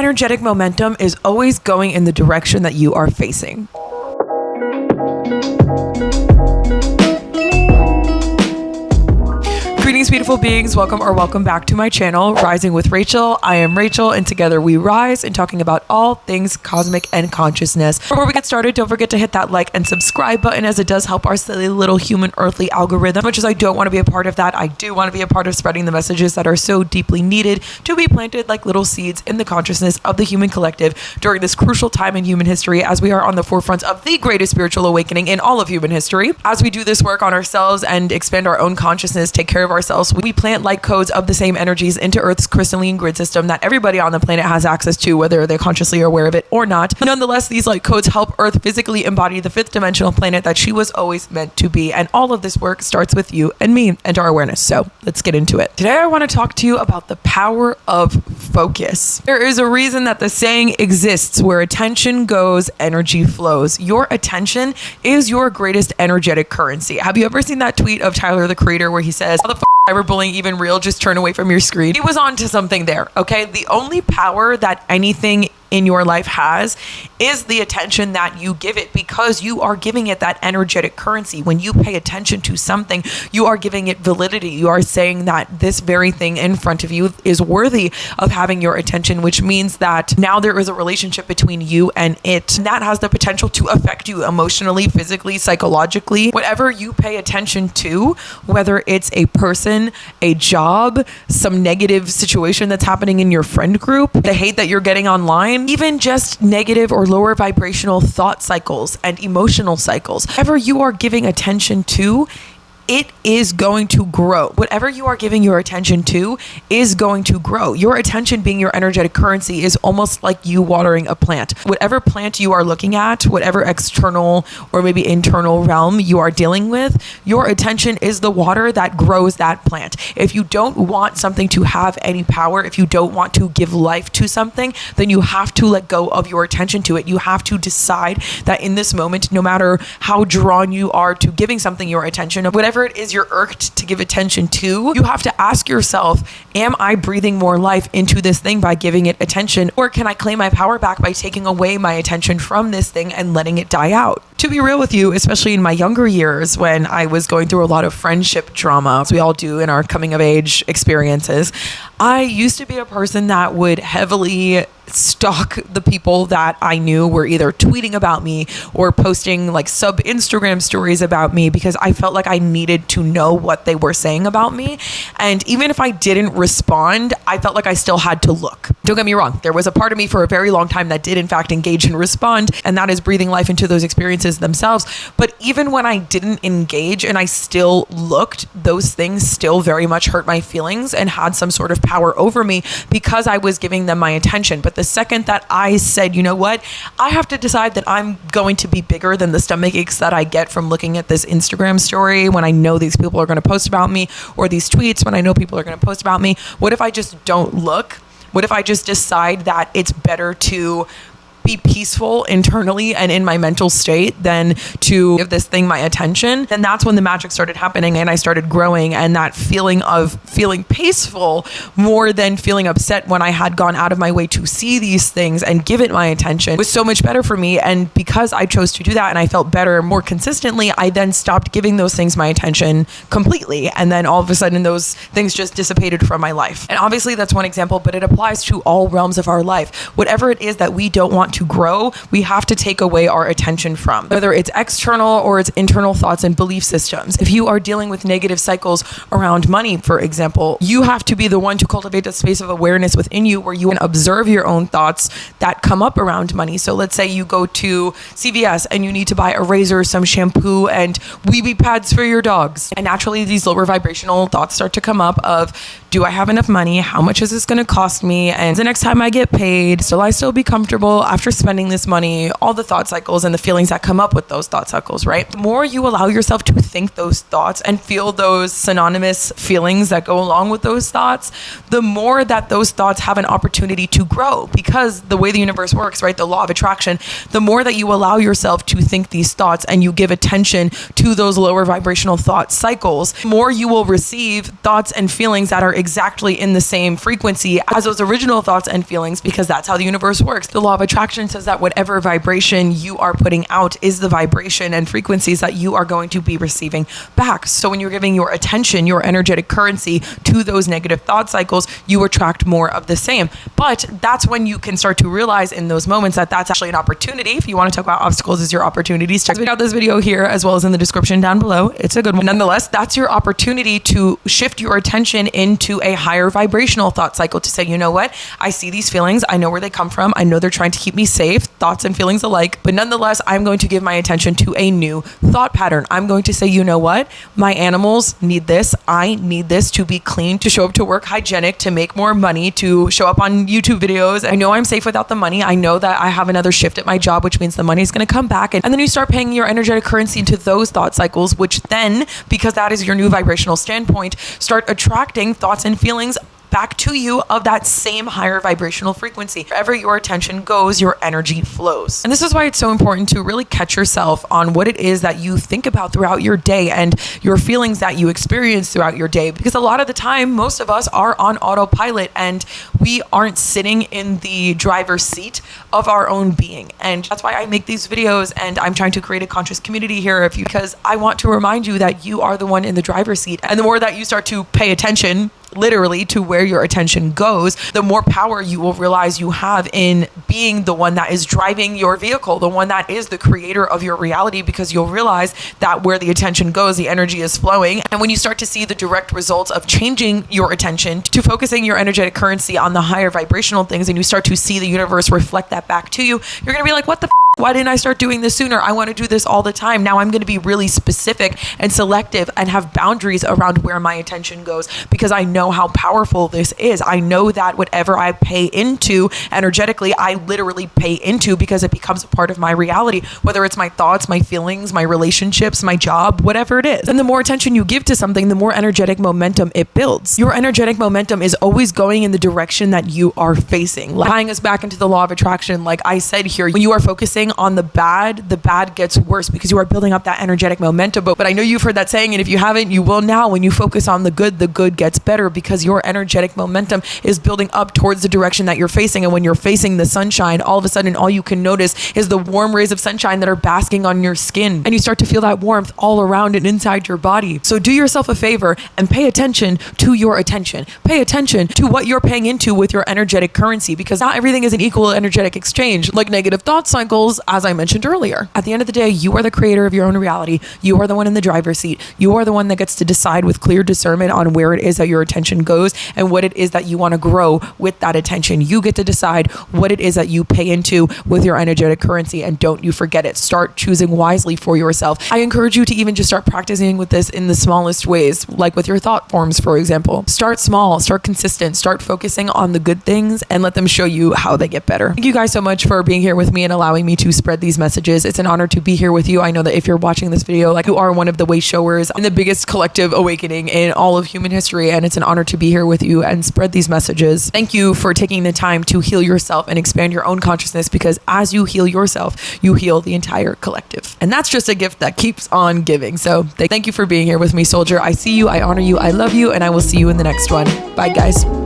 energetic momentum is always going in the direction that you are facing. Greetings, beautiful beings. Welcome back to my channel, Rising with Rachel. I am Rachel, and together we rise in talking about all things cosmic and consciousness. Before we get started, don't forget to hit that like and subscribe button, as it does help our silly little human earthly algorithm. Much as I don't want to be a part of that, I do want to be a part of spreading the messages that are so deeply needed to be planted like little seeds in the consciousness of the human collective during this crucial time in human history, as we are on the forefront of the greatest spiritual awakening in all of human history. As we do this work on ourselves and expand our own consciousness, take care of ourselves, we plant light codes of the same energies into Earth's crystalline grid system that everybody on the planet has access to, whether they're consciously aware of it or not. Nonetheless, these light codes help Earth physically embody the fifth dimensional planet that she was always meant to be. And all of this work starts with you and me and our awareness. So let's get into it. Today, I want to talk to you about the power of focus. There is a reason that the saying exists: where attention goes, energy flows. Your attention is your greatest energetic currency. Have you ever seen that tweet of Tyler, the Creator, where he says, "How the cyberbullying even real? Just turn away from your screen"? He was on to something there, okay? The only power that anything in your life has is the attention that you give it, because you are giving it that energetic currency. When you pay attention to something, you are giving it validity. You are saying that this very thing in front of you is worthy of having your attention, which means that now there is a relationship between you and it. And that has the potential to affect you emotionally, physically, psychologically. Whatever you pay attention to, whether it's a person, a job, some negative situation that's happening in your friend group, the hate that you're getting online, even just negative or lower vibrational thought cycles and emotional cycles, whatever you are giving attention to, it is going to grow. Whatever you are giving your attention to is going to grow. Your attention being your energetic currency is almost like you watering a plant. Whatever plant you are looking at, whatever external or maybe internal realm you are dealing with, your attention is the water that grows that plant. If you don't want something to have any power, if you don't want to give life to something, then you have to let go of your attention to it. You have to decide that in this moment, no matter how drawn you are to giving something your attention, of whatever it is you're irked to give attention to, you have to ask yourself, am I breathing more life into this thing by giving it attention? Or can I claim my power back by taking away my attention from this thing and letting it die out? To be real with you, especially in my younger years when I was going through a lot of friendship trauma, as we all do in our coming of age experiences, I used to be a person that would heavily stalk the people that I knew were either tweeting about me or posting like sub Instagram stories about me, because I felt like I needed to know what they were saying about me. And even if I didn't respond, I felt like I still had to look. Don't get me wrong. There was a part of me for a very long time that did in fact engage and respond, and that is breathing life into those experiences themselves. But even when I didn't engage and I still looked, those things still very much hurt my feelings and had some sort of power over me because I was giving them my attention. But the second that I said, you know what, I have to decide that I'm going to be bigger than the stomach aches that I get from looking at this Instagram story when I know these people are going to post about me, or these tweets when I know people are going to post about me. What if I just don't look? What if I just decide that it's better to be peaceful internally and in my mental state than to give this thing my attention? Then that's when the magic started happening and I started growing, and that feeling of feeling peaceful more than feeling upset when I had gone out of my way to see these things and give it my attention was so much better for me. And because I chose to do that and I felt better more consistently, I then stopped giving those things my attention completely. And then all of a sudden those things just dissipated from my life. And obviously that's one example, but it applies to all realms of our life. Whatever it is that we don't want to grow, we have to take away our attention from, whether it's external or it's internal thoughts and belief systems. If you are dealing with negative cycles around money, for example, you have to be the one to cultivate a space of awareness within you where you can observe your own thoughts that come up around money. So let's say you go to CVS and you need to buy a razor, some shampoo, and wee pads for your dogs. And naturally these lower vibrational thoughts start to come up of, do I have enough money? How much is this going to cost me? And the next time I get paid, will I still be comfortable after after spending this money, all the thought cycles and the feelings that come up with those thought cycles, right? The more you allow yourself to think those thoughts and feel those synonymous feelings that go along with those thoughts, the more that those thoughts have an opportunity to grow. Because the way the universe works, right, the law of attraction, the more that you allow yourself to think these thoughts and you give attention to those lower vibrational thought cycles, the more you will receive thoughts and feelings that are exactly in the same frequency as those original thoughts and feelings, because that's how the universe works. The law of attraction says that whatever vibration you are putting out is the vibration and frequencies that you are going to be receiving back. So when you're giving your attention, your energetic currency to those negative thought cycles, you attract more of the same. But that's when you can start to realize in those moments that that's actually an opportunity. If you want to talk about obstacles as your opportunities, check out this video here as well as in the description down below. It's a good one. Nonetheless, that's your opportunity to shift your attention into a higher vibrational thought cycle to say, you know what? I see these feelings. I know where they come from. I know they're trying to keep me safe, thoughts and feelings alike. But nonetheless, I'm going to give my attention to a new thought pattern. I'm going to say, you know what? My animals need this. I need this to be clean, to show up to work hygienic, to make more money, to show up on YouTube videos. I know I'm safe without the money. I know that I have another shift at my job, which means the money is going to come back. And then you start paying your energetic currency into those thought cycles, which then, because that is your new vibrational standpoint, start attracting thoughts and feelings back to you of that same higher vibrational frequency. Wherever your attention goes, your energy flows. And this is why it's so important to really catch yourself on what it is that you think about throughout your day and your feelings that you experience throughout your day. Because a lot of the time, most of us are on autopilot and we aren't sitting in the driver's seat of our own being. And that's why I make these videos and I'm trying to create a conscious community here because I want to remind you that you are the one in the driver's seat. And the more that you start to pay attention literally to where your attention goes, the more power you will realize you have in being the one that is driving your vehicle, the one that is the creator of your reality, because you'll realize that where the attention goes, the energy is flowing. And when you start to see the direct results of changing your attention to focusing your energetic currency on the higher vibrational things, and you start to see the universe reflect that back to you, you're going to be like, what the why didn't I start doing this sooner? I want to do this all the time. Now I'm going to be really specific and selective and have boundaries around where my attention goes, because I know how powerful this is. I know that whatever I pay into energetically, I literally pay into, because it becomes a part of my reality, whether it's my thoughts, my feelings, my relationships, my job, whatever it is. And the more attention you give to something, the more energetic momentum it builds. Your energetic momentum is always going in the direction that you are facing. Tying us back into the law of attraction, like I said here, when you are focusing on the bad gets worse because you are building up that energetic momentum. But I know you've heard that saying, and if you haven't, you will now. When you focus on the good gets better, because your energetic momentum is building up towards the direction that you're facing. And when you're facing the sunshine, all of a sudden, all you can notice is the warm rays of sunshine that are basking on your skin. And you start to feel that warmth all around and inside your body. So do yourself a favor and pay attention to your attention. Pay attention to what you're paying into with your energetic currency, because not everything is an equal energetic exchange. Like negative thought cycles, as I mentioned earlier. At the end of the day, you are the creator of your own reality. You are the one in the driver's seat. You are the one that gets to decide with clear discernment on where it is that your attention goes and what it is that you want to grow with that attention. You get to decide what it is that you pay into with your energetic currency, and don't you forget it. Start choosing wisely for yourself. I encourage you to even just start practicing with this in the smallest ways, like with your thought forms, for example. Start small, start consistent, start focusing on the good things and let them show you how they get better. Thank you guys so much for being here with me and allowing me to spread these messages. It's an honor to be here with you. I know that if you're watching this video, like, you are one of the way showers in the biggest collective awakening in all of human history, and it's an honor to be here with you and spread these messages. Thank you for taking the time to heal yourself and expand your own consciousness, because as you heal yourself, you heal the entire collective. And that's just a gift that keeps on giving. So thank you for being here with me, soldier. I see you, I honor you, I love you, and I will see you in the next one. Bye, guys.